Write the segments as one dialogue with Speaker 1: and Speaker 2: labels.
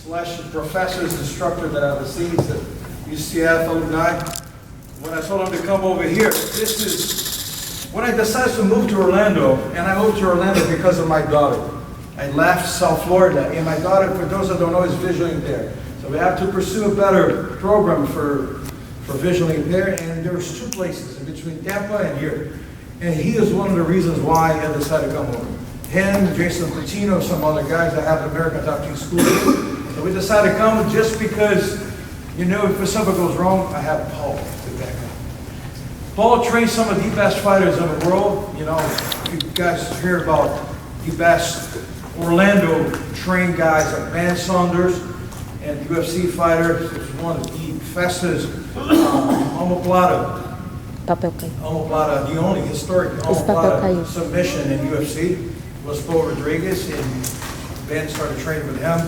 Speaker 1: slash professors, instructor that I have seen, the UCF alumni. When I told him to come over here, this is, when I decided to move to Orlando, and I moved to Orlando because of my daughter. I left South Florida, and my daughter, for those that don't know, is visually impaired. So we have to pursue a better program for visually impaired, and there's two places in between Tampa and here. And he is one of the reasons why I decided to come over. Him, Jason Patino, some other guys that have American Top Team School. So we decided to come just because, you know, if something goes wrong, I have Paul to back up. Paul trains some of the best fighters in the world. You know, you guys hear about the best Orlando trained guys like Van Saunders and UFC fighters. There's one of the fastest, omoplata. Omoplata, the only historic omoplata submission in UFC was Paul Rodriguez, and Ben started training with him.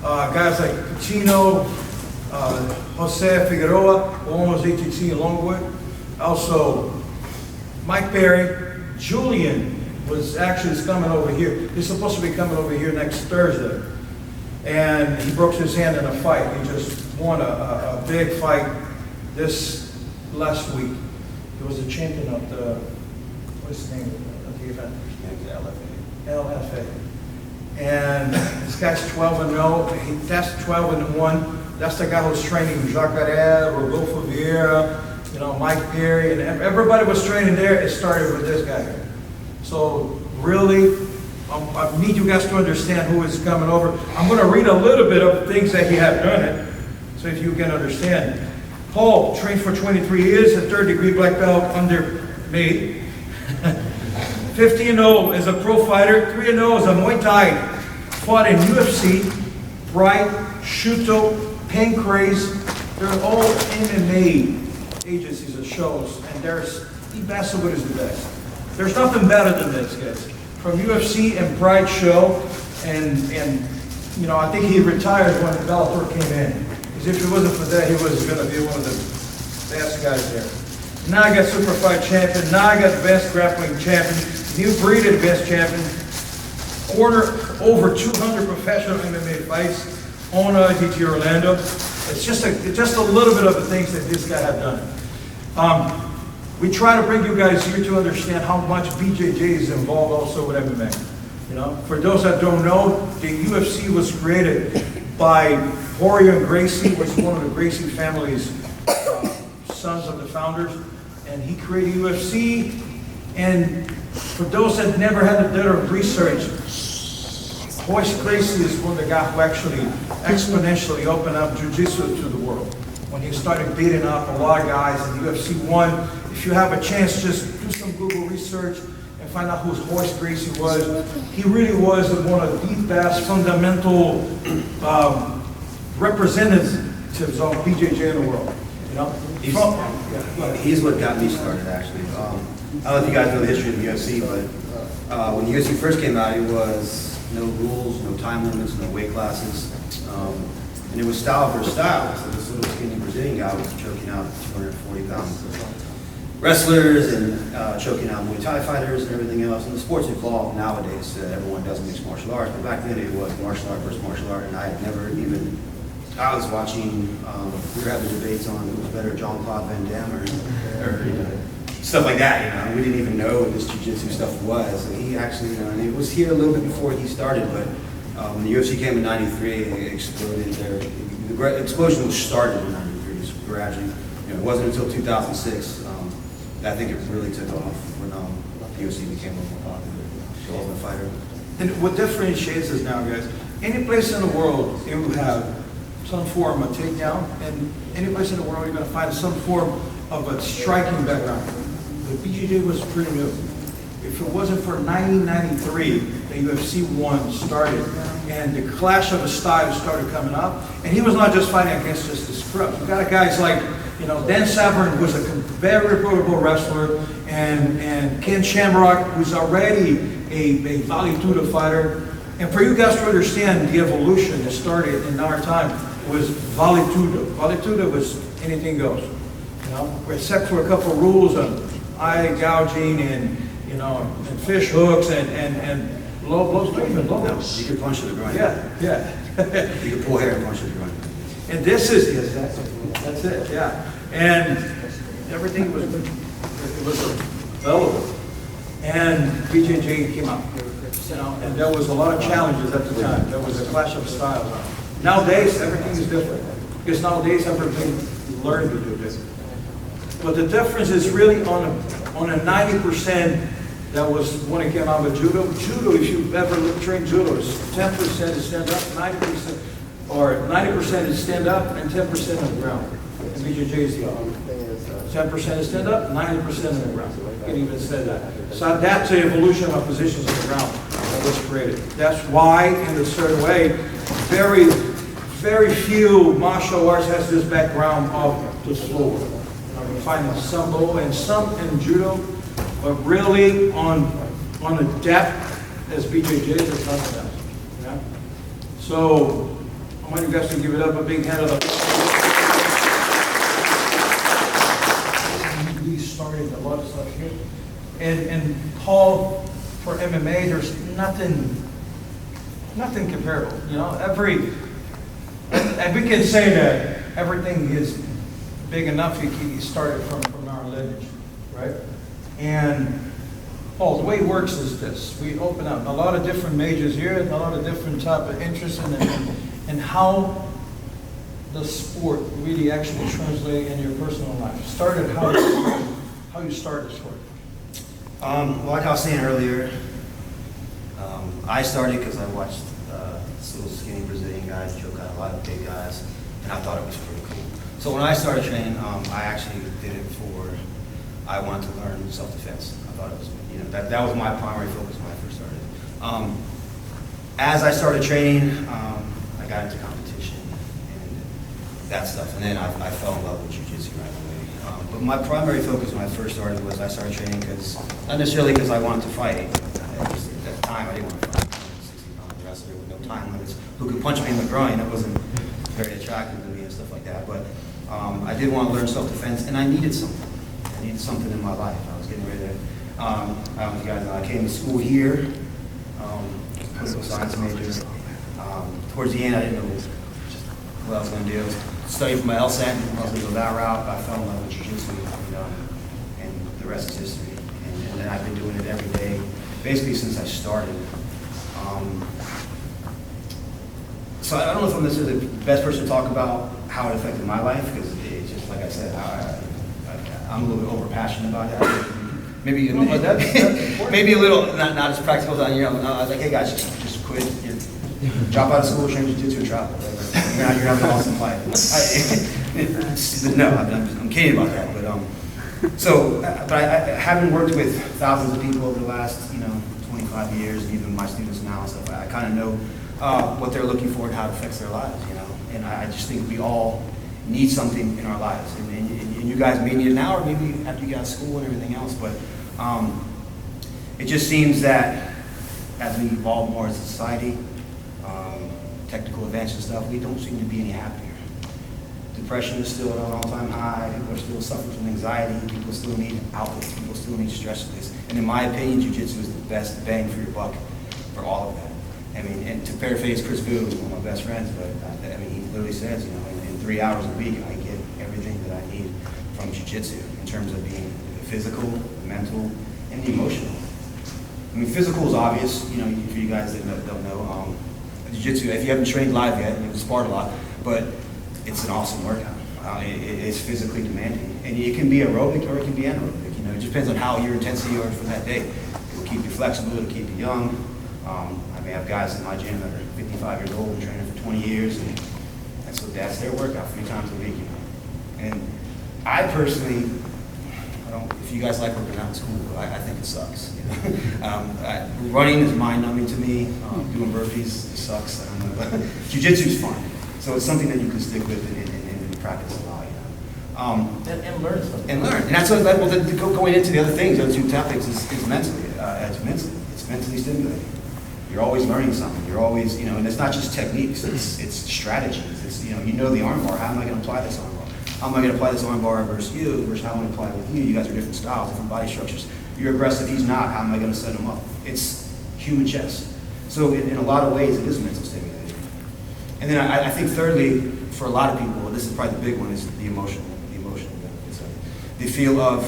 Speaker 1: Guys like Pacino, Jose Figueroa, almost ATC in Longwood. Also, Mike Perry, Julian was actually coming over here. He's supposed to be coming over here next Thursday. And he broke his hand in a fight. He just won a big fight this last week. He was the champion of the, what's the name of the event? LFA. And this guy's 12-0. That's 12-1. That's the guy who's training Jacaré, Rodolfo Vieira, you know, Mike Perry, and everybody was training there. It started with this guy here. So really, I need you guys to understand who is coming over. I'm going to read a little bit of things that he have done it, so if you can understand. Paul trained for 23 years, a third-degree black belt under me. 50-0 as a pro fighter, 3-0 as a Muay Thai. Fought in UFC, Bright, Shuto, Pancrase. They're all MMA agencies and shows, and there's the best of what is the best. There's nothing better than this, guys. From UFC and Pride show, and you know, I think he retired when Bellator came in. Because if it wasn't for that, he was going to be one of the best guys there. Now I got Super Fight champion. Now I got Best Grappling champion. New Breed Advanced champion. Over 200 professional MMA fights. Owner ITT Orlando. It's just a little bit of the things that this guy have done. We try to bring you guys here to understand how much BJJ is involved also with MMA. You know, for those that don't know, the UFC was created by Jorge and Gracie, which is one of the Gracie family's sons of the founders, and he created UFC. And for those that never had to do research, Royce Gracie is one of the guys who actually exponentially opened up jiu-jitsu to the world. When he started beating up a lot of guys in UFC 1, if you have a chance, just do some Google research and find out who Royce Gracie was. He really was one of the best fundamental representatives of BJJ in the world. You know,
Speaker 2: he's what got me started, actually. I don't know if you guys know the history of the UFC, but when the UFC first came out, it was no rules, no time limits, no weight classes, and it was style versus style. So this little skinny Brazilian guy was choking out 240-pound wrestlers and choking out Muay Thai fighters and everything else. And the sport's evolved nowadays. Everyone does mixed martial arts, but back then it was martial art versus martial art, and I had never even. I was watching. We were having debates on who was better, Jean-Claude Van Damme or you know, stuff like that. You know, we didn't even know what this jiu-jitsu stuff was. And he actually, you know, and it was here a little bit before he started, but when the UFC came in '93, it exploded. The explosion was started in '93, so gradually. You know, it wasn't until 2006 I think it really took off when the UFC became more popular. The Ultimate Fighter.
Speaker 1: And what differentiates us now, guys, any place in the world you have some form of takedown, and any place in the world you're going to find some form of a striking background. The BJJ was pretty new. If it wasn't for 1993, the UFC 1 started, and the clash of the styles started coming up, and he was not just fighting against just the scrubs. You got guys like, you know, Dan Severn was a very reputable wrestler, and Ken Shamrock, who's already a Vale Tudo fighter. And for you guys to understand the evolution that started in our time was Vale Tudo. Vale Tudo was anything goes, you know, except for a couple of rules of eye gouging and, you know, and fish hooks and low blows, not even low blows.
Speaker 2: You could punch to the groin.
Speaker 1: Yeah.
Speaker 2: You can pull hair and punch if you run.
Speaker 1: And this is, yes, that's it, yeah. And everything was available. And BJJ came out, you know, and there was a lot of challenges at the time. There was a clash of styles. Nowadays, everything is different, because nowadays everything learned to do different. But the difference is really on a 90%. That was when it came out with judo. Judo, if you've ever trained judo, is 10% is stand up, 90%, or 90% is stand up, and 10% on the ground. And BJJ is the other. 10% is stand up, 90% on the ground. I can even say that. So that's the evolution of positions on the ground that was created. That's why, in a certain way, very few martial arts has this background of the floor. We find in sambo and some in judo, but really on the depth as BJJ is nothing else. Yeah? So I want you guys to give it up a big hand of applause. We started a lot of stuff here. And Paul, for MMA, there's nothing comparable. You know, and we can say that everything is big enough. He started from our lineage, right? And Paul, the way it works is this: we open up a lot of different majors here, a lot of different type of interests in how the sport really actually translate in your personal life. How you started sport.
Speaker 2: Like I was saying earlier, I started because I watched little skinny Brazilian guys choke out a lot of big guys, and I thought it was pretty cool. So when I started training, I actually did it I wanted to learn self-defense. I thought it was, you know, that was my primary focus when I first started. As I started training, I got into competition and that stuff, and then I fell in love with jiu-jitsu right away. But my primary focus when I first started was I started training not necessarily because I wanted to fight. At the time, I didn't want to fight. 60-pound wrestler with no time limits who could punch me in the groin. It wasn't very attractive to me and stuff like that. But I did want to learn self-defense, and I needed something. I needed something in my life. I was getting ready to. I don't know if you guys know, I came to school here, political science major. Towards the end, I didn't know what I was going to do. Studied for my LSAT, I was going to go that route, but I fell in love with jiu-jitsu, and the rest is history. And then I've been doing it every day, basically since I started. So I don't know if I'm necessarily the best person to talk about how it affected my life, because it's just like I said, I'm a little bit over-passionate about that. Maybe maybe a little not as practical as I was like, hey guys, just quit. Drop out of school, train jiu-jitsu, and travel. You're having an awesome life. No, I'm kidding about that. But I having worked with thousands of people over the last 25 years, and even my students now and stuff, I kind of know what they're looking for and how it affects their lives. And I just think we all need something in our lives, and you guys may need it now, or maybe after you got out of school and everything else. But it just seems that as we evolve more as a society, technical advances and stuff, we don't seem to be any happier. Depression is still at an all-time high. People are still suffering from anxiety. People still need outlets. People still need stress release. And in my opinion, jiu-jitsu is the best bang for your buck for all of that. I mean, and to paraphrase Chris Vu, who's one of my best friends, but he literally says, in 3 hours a week, I get everything that I need from jiu-jitsu in terms of being physical, mental, and emotional. I mean, physical is obvious, for you guys that don't know. Jiu-jitsu, if you haven't trained live yet, you've sparred a lot, but it's an awesome workout. It's physically demanding. And it can be aerobic or it can be anaerobic. It just depends on how your intensity are for that day. It will keep you flexible, it'll keep you young. I may have guys in my gym that are 55 years old and training for 20 years, and that's their workout 3 times a week. And I personally, if you guys like working out in school, I think it sucks. Running is mind-numbing to me. Doing burpees sucks. I don't know. Jiu-jitsu is fun, so it's something that you can stick with and practice a lot.
Speaker 1: And learn something.
Speaker 2: And learn. And that's what going into the other things, those 2 topics is mentally. It's mentally stimulating. You're always learning something. You're always, and it's not just techniques. It's strategies. It's the armbar. How am I going to apply this armbar? How am I going to apply this armbar versus you? Versus how I'm going to apply it with you? You guys are different styles, different body structures. You're aggressive. He's not. How am I going to set him up? It's human chess. So in a lot of ways, it is mental stimulation. And then I think thirdly, for a lot of people, this is probably the big one, is the emotional benefits of it. The feel of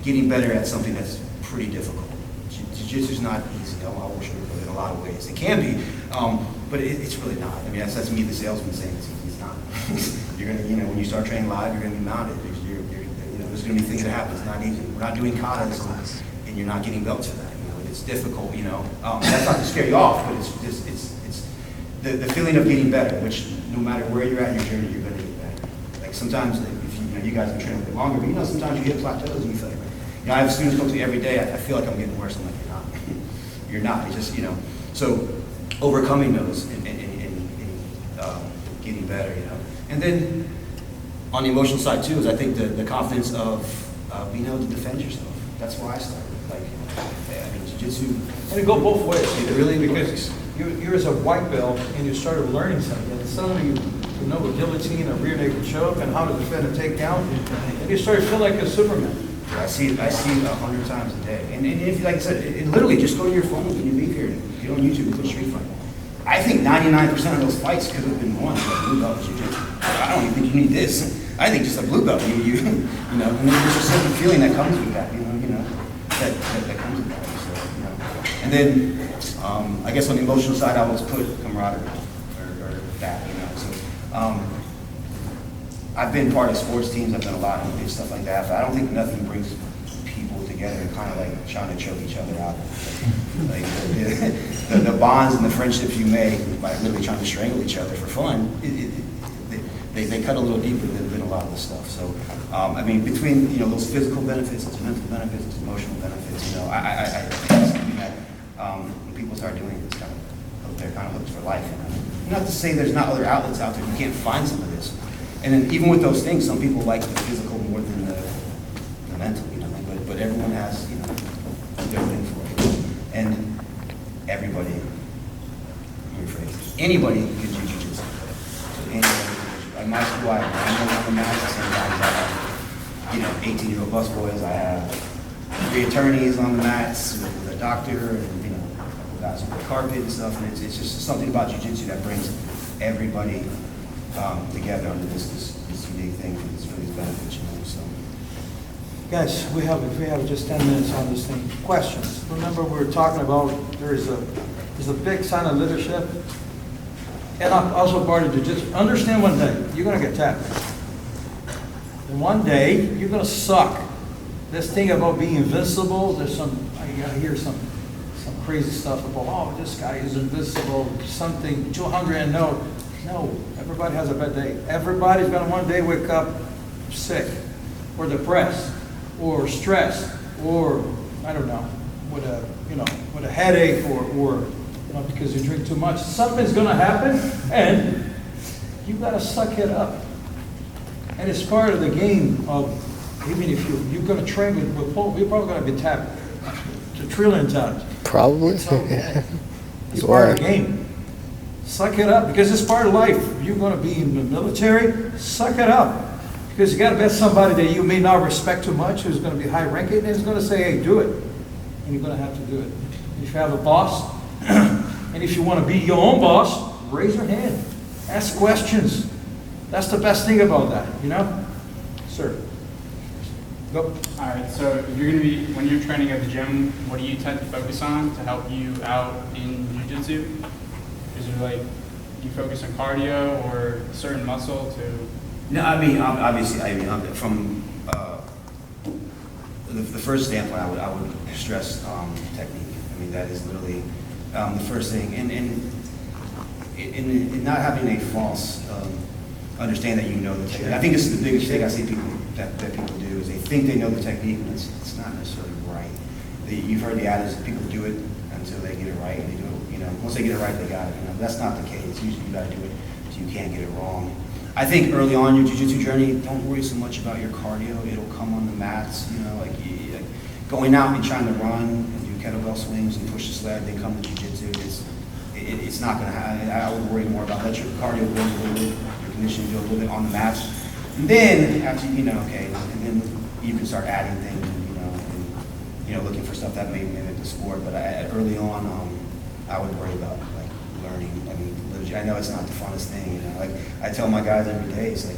Speaker 2: getting better at something that's pretty difficult. Jiu-jitsu is not easy. I wish it was in a lot of ways. It can be, but it's really not. I mean, that's me, the salesman, saying it's not. You're gonna, when you start training live, you're gonna be mounted. There's gonna be things that happen. It's not easy. We're not doing katas, and you're not getting belts for that. It's difficult. That's not to scare you off, but it's the feeling of getting better. Which no matter where you're at in your journey, you're gonna get better. Like sometimes, if you guys have been training a bit longer, but sometimes you hit plateaus and you feel like, I have students come to me every day. I feel like I'm getting worse. I'm like, you're not. You're not. It's just So overcoming those and getting better. And then on the emotional side too is I think the confidence of being able to defend yourself. That's where I started. Jiu-jitsu.
Speaker 1: And it go both ways.
Speaker 2: It really
Speaker 1: because you're as a white belt and you started learning something. And suddenly you know a guillotine, a rear naked choke, and how to defend a takedown. And you start to feel like a Superman.
Speaker 2: I see it 100 times a day. And if, like I said, it literally just go to your phone when you leave here and get on YouTube and put street fight. I think 99% of those fights could have been won by blue belt jiu-jitsu. I don't even think you need this. I think just a blue belt, and then there's a certain feeling that comes with that, that comes with that. So, and then I guess on the emotional side, I always put camaraderie or that, So I've been part of sports teams. I've done a lot of stuff like that, but I don't think nothing brings people together and kind of like trying to choke each other out. Like the bonds and the friendships you make by literally trying to strangle each other for fun, they cut a little deeper than a lot of the stuff. So, between those physical benefits, those mental benefits, those emotional benefits, I think it's something that when people start doing it, they're kind of hooked for life. Not to say there's not other outlets out there. You can't find some of this. And then even with those things, some people like the physical more than the mental. But everyone has their thing for it. And everybody, anybody can do jiu-jitsu. So anybody. Like my school, I know on the mat, sometimes I have, 18-year-old busboys. I have 3 attorneys on the mats with a doctor, and a couple guys on the carpet and stuff. And it's just something about jiu-jitsu that brings everybody together under this unique thing for these benefits. So,
Speaker 1: guys, we have just 10 minutes on this thing. Questions? Remember, we were talking about there's a big sign of leadership. And I'm also part of jiu-jitsu. Understand one thing, you're going to get tapped. And one day, you're going to suck. This thing about being invincible, I hear some crazy stuff about, this guy is invincible, something 200 and no, everybody has a bad day. Everybody's going to one day wake up sick, or depressed, or stressed, or, I don't know, with a headache, or because you drink too much. Something's going to happen, and you got to suck it up. And it's part of the game of, even if you're going to train with Paul, you're probably going to be tapped a trillion times.
Speaker 3: Probably.
Speaker 1: It's okay. It's part of the game. Suck it up, because it's part of life. You're going to be in the military, suck it up. Because you got to bet somebody that you may not respect too much, who's going to be high ranking, and is going to say, hey, do it. And you're going to have to do it. If you have a boss, and if you want to be your own boss, raise your hand. Ask questions. That's the best thing about that, Sir. Go.
Speaker 4: All right, so if you're going to be, when you're training at the gym, what do you tend to focus on to help you out in jiu-jitsu? Is it you focus on cardio or a certain muscle to?
Speaker 2: No, obviously, from the first standpoint, I would stress technique. That is literally the first thing, and not having a false understand that you know the technique. I think this is the biggest thing I see people that people do is they think they know the technique, and it's not necessarily right. You've heard the adage that people do it until they get it right, and they do it. Once they get it right, they got it. That's not the case. Usually, you got to do it so you can't get it wrong. I think early on in your jiu-jitsu journey, don't worry so much about your cardio. It'll come on the mats. Going out and trying to run and do kettlebell swings and push the sled, then come to jiu-jitsu. It's not going to happen. I would worry more about let your cardio go a little bit, your conditioning go a little bit on the mats, and then after and then you can start adding things, and looking for stuff that may mimic the sport. But early on, I would worry about learning. I mean, legit, I know it's not the funnest thing, you know, like, I tell my guys every day, it's like,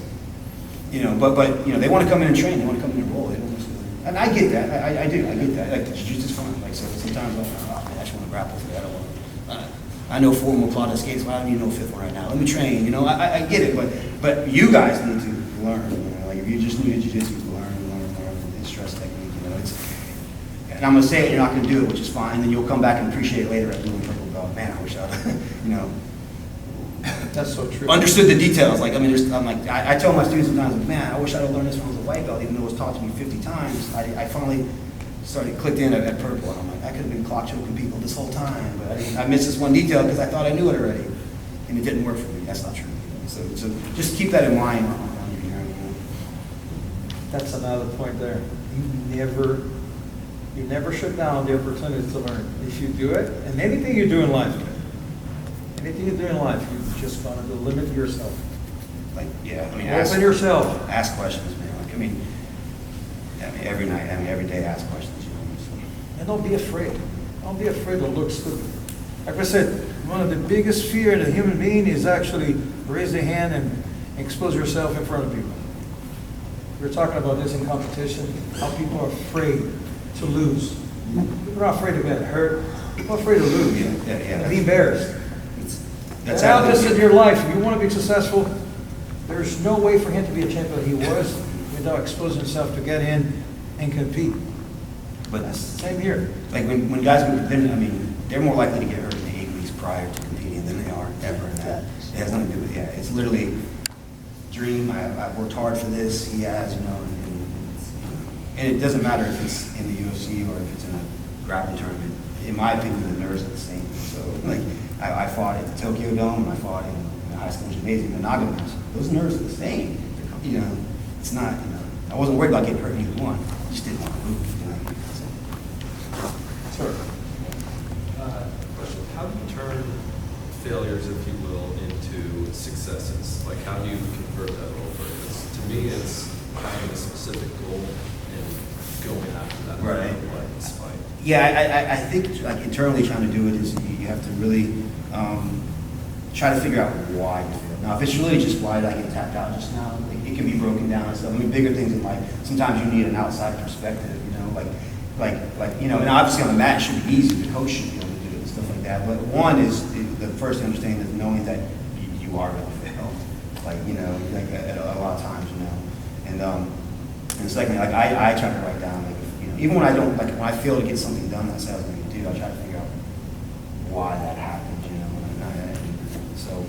Speaker 2: you know, but, you know, they want to come in and train, they want to come in and roll, they don't want to, and I get that, I do, I get that, like, the jiu-jitsu's fun, like, so sometimes I'm like, oh, man, I just want to grapple today, I don't want to, I know 4 more plot escapes, but I don't need no 5th one right now, let me train, you know, I get it, but you guys need to learn, you know, like, if you just need jiu-jitsu, learn, it's stress technique, you know, it's, and I'm going to say it, you're not going to do it, which is fine, then you'll come back and appreciate it later at blue and purple belt, man, I wish I, you know,
Speaker 1: That's so true.
Speaker 2: understood the details. Like, I mean, I'm like, I tell my students sometimes, like, man, I wish I'd have learned this when I was a white belt, even though it was taught to me 50 times. I finally clicked in at purple, and I'm like, I could have been clock choking people this whole time, but I missed this one detail because I thought I knew it already, and it didn't work for me. That's not true. So just keep that in mind on your journey.
Speaker 1: That's another point there. You never shut down the opportunity to learn. If you do it, and anything you do in life, you're just going to limit yourself.
Speaker 2: Like, yeah, I mean,
Speaker 1: Open yourself.
Speaker 2: ask questions, man. Like, I mean, every night, every day, ask questions. You know, so.
Speaker 1: And don't be afraid. Don't be afraid to look stupid. Like I said, one of the biggest fear in a human being is actually raise the hand and expose yourself in front of people. We were talking about this in competition, how people are afraid to lose. People are afraid to get hurt. People are afraid to lose.
Speaker 2: Yeah.
Speaker 1: And be embarrassed.
Speaker 2: That's
Speaker 1: Now,
Speaker 2: how
Speaker 1: just in your life, if you want to be successful, there's no way for him to be a champion he was without exposing himself to get in and compete.
Speaker 2: But
Speaker 1: That's the same here.
Speaker 2: like when guys, I mean, they're more likely to get hurt in the 8 weeks prior to competing than they are ever in that. It has nothing to do with, it's literally dream. I've worked hard for this. He has, you know, and it doesn't matter if it's in the UFC or if it's in a grappling tournament. In my opinion, the nerves are the same. So like, I fought at the Tokyo Dome and I fought in the high school gymnasium in Nagano. Those nerves are the same. You know, it's not, you know, I wasn't worried about getting hurt in either one. I just didn't want to move, you know. So.
Speaker 1: Sure.
Speaker 3: Question, how do you turn failures, if you will, into successes? Like, how do you convert that over? Because to me, it's having a specific goal and going after that.
Speaker 2: Right.
Speaker 3: Like, despite.
Speaker 2: Yeah, I think like internally trying to do it is you have to really try to figure out why you fail. Now, if it's really just why did I get tapped out just now, it can be broken down and stuff. I mean, bigger things in life, sometimes you need an outside perspective, you know, like you know, and obviously on the mat it should be easy, the coach should be able to do it and stuff like that. But one is the first understanding is knowing that you are going to fail, like, you know, like at a lot of times, you know, and secondly, like I try to write down, like, even when I don't, like, when I fail to get something done that I said I was going to do, I try to figure out why that happened, you know. So,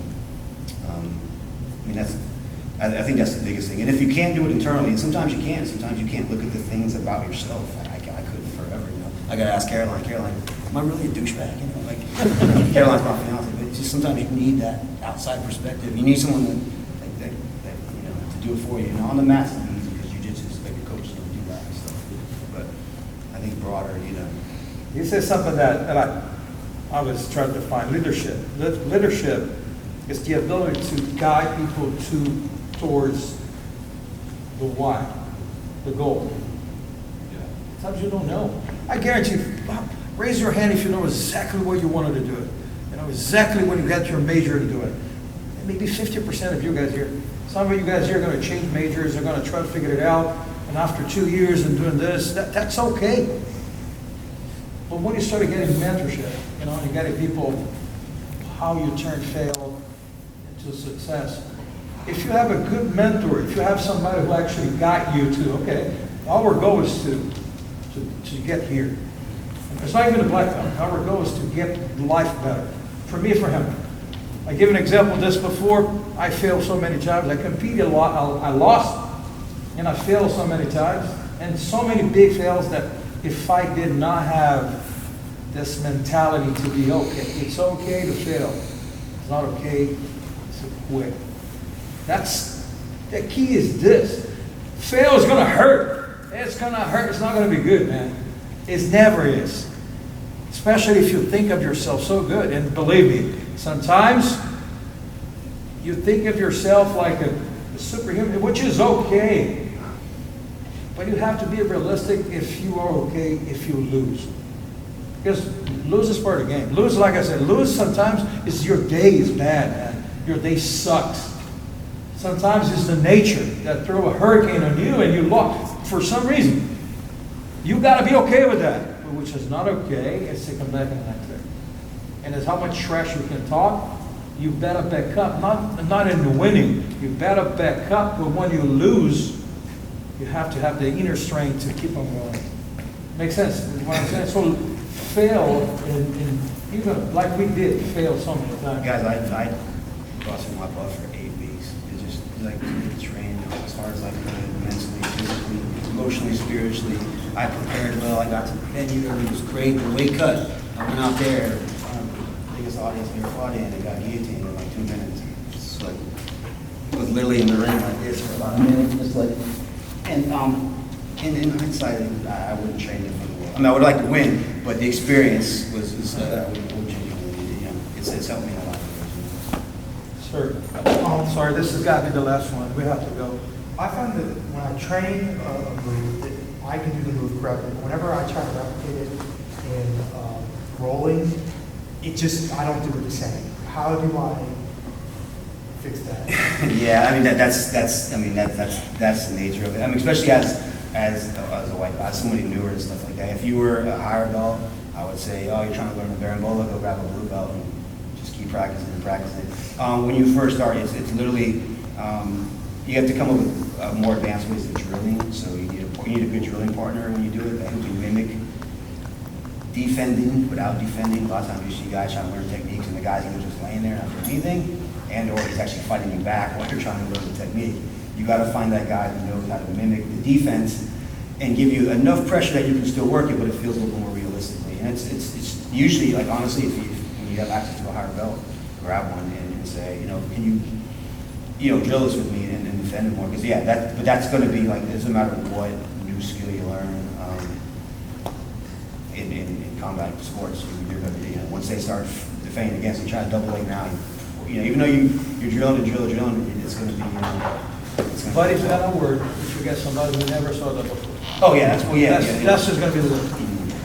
Speaker 2: I mean, I think that's the biggest thing. And if you can't do it internally, and sometimes you can't look at the things about yourself. I couldn't forever, you know. I got to ask Caroline, am I really a douchebag? You know, like, Caroline's my fiance, but it's just sometimes you need that outside perspective. You need someone that you know, to do it for you. You know, on the mats, it's easy because jiu-jitsu is like your coaches don't do that and stuff. But I think broader, you know.
Speaker 1: You said something that I was trying to define leadership. Leadership is the ability to guide people towards the why, the goal.
Speaker 3: Yeah.
Speaker 1: Sometimes you don't know. I guarantee you, raise your hand if you know exactly what you wanted to do it. You know exactly when you got your major to do it. And maybe 50% of you guys here. Some of you guys here are going to change majors, are going to try to figure it out, and after 2 years and doing this, that's okay. But when you start getting mentorship, you know, you getting people how you turn fail into success. If you have a good mentor, if you have somebody who actually guide you to, okay, our goal is to get here. It's not even a black belt. Our goal is to get life better. For me, for him. I give an example of this before. I failed so many times. I competed a lot. I lost, and I failed so many times. And so many big fails that if I did not have this mentality to be okay, it's okay to fail. It's not okay to quit. That's the key is this. Fail is gonna hurt. It's gonna hurt. It's not gonna be good, man. It never is. Especially if you think of yourself so good. And believe me, sometimes you think of yourself like a superhuman, which is okay. But you have to be realistic if you are okay if you lose. Because lose is part of the game. Lose, like I said, lose sometimes is your day is bad, man. Your day sucks. Sometimes it's the nature that throw a hurricane on you and you lost for some reason. You got to be okay with that. But which is not okay is to come back in the next day. And it's how much trash you can talk. You better back up, not in the winning. You better back up, but when you lose, you have to have the inner strength to keep on going. Makes sense? Is what I'm saying? So fail, in even like we did, fail so many times.
Speaker 2: Guys, I busted my butt for 8 weeks. It just, like, trained as hard as I could, mentally, physically, emotionally, spiritually. I prepared well. I got to the venue. Everything was great. The weight cut. I went out there. Biggest audience I ever fought in. They got guillotined in like 2 minutes. It's like, it was literally in the ring like this for about a minute. Just like, and in hindsight, I wouldn't trade it for the world. I mean, I would like to win, but the experience was I wouldn't change it. You know, it's helped me a lot.
Speaker 1: Sir, sorry, this has got to be the last one. We have to go.
Speaker 5: I find that when I train a move, that I can do the move correctly. Whenever I try to replicate it in rolling, I don't do it the same. How do I fix that?
Speaker 2: Yeah, I mean that's the nature of it. I mean, especially as a white belt, somebody newer and stuff like that. If you were a higher belt, I would say, oh, you're trying to learn the Barambola, go grab a blue belt and just keep practicing and practicing. When you first start, it's literally you have to come up with more advanced ways of drilling. So you need a good drilling partner when you do it that who can mimic defending without defending. A lot of times you see guys trying to learn techniques and the guy's either just laying there not doing anything, and or he's actually fighting you back while you're trying to learn the technique. You got to find that guy who knows how to mimic the defense and give you enough pressure that you can still work it, but it feels a little more realistically. And it's usually, like, honestly, when you have access to a higher belt, grab one and say, can you drill this with me and defend it more? Because but that's going to be like, it doesn't matter what new skill you learn in combat sports, you're going to be, once they start defending against you, try to double leg now, even though you're drilling, it's going to be,
Speaker 1: Buddy's got a word, if you get somebody who never saw that before.
Speaker 2: Oh, yeah,
Speaker 1: That's just going to be the,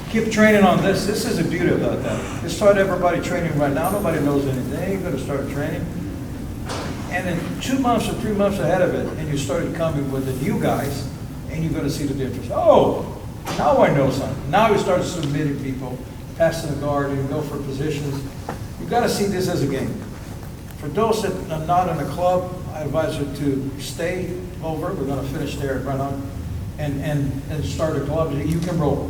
Speaker 1: keep training on this. This is the beauty about that. You start everybody training right now, nobody knows anything, you're going to start training. And then 2 months or 3 months ahead of it, and you started coming with the new guys, and you're going to see the difference. Oh, now I know something. Now you start submitting people, passing the guard, and go for positions. You've got to see this as a game. For those that are not in a club, I advise you to stay over. We're going to finish there at Run On and start a club. You can roll.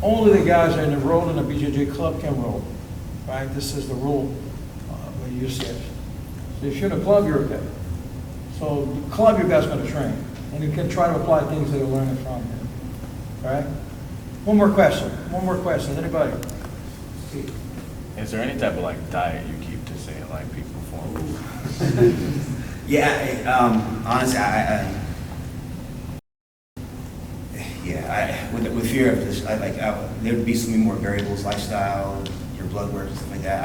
Speaker 1: Only the guys that are enrolled in a BJJ club can roll. Right? This is the rule when you UCF. So if you're in a club, you're okay. So the club, you guys are going to train. And you can try to apply things that you're learning from here. All right? One more question. Anybody?
Speaker 6: Is there any type of diet you keep to say peak performance?
Speaker 2: Honestly, with fear of this, there would be so many more variables, lifestyle, your blood work, stuff like that.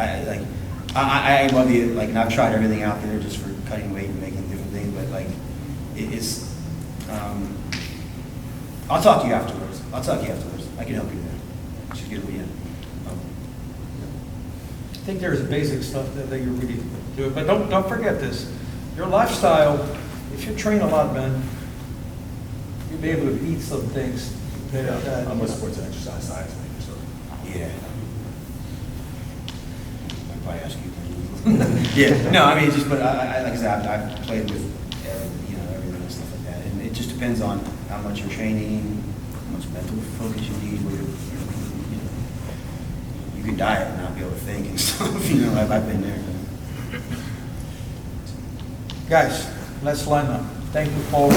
Speaker 2: I love the, and I've tried everything out there just for cutting weight and making different things, but it's, I'll talk to you afterwards. I can help you there. Just get it.
Speaker 1: I think there's basic stuff that you really do. But don't forget this. Your lifestyle, if you train a lot, man, you'll be able to eat some things.
Speaker 6: I'm a sports and exercise science major, so.
Speaker 2: Yeah. I'd probably ask you. Yeah. No, I mean, but like I said, I've played with everything and stuff like that, and it just depends on how much you're training, how much mental focus you need. You can diet and not be able to think and stuff. I've been there.
Speaker 1: Guys, let's line up. Thank you, Paul.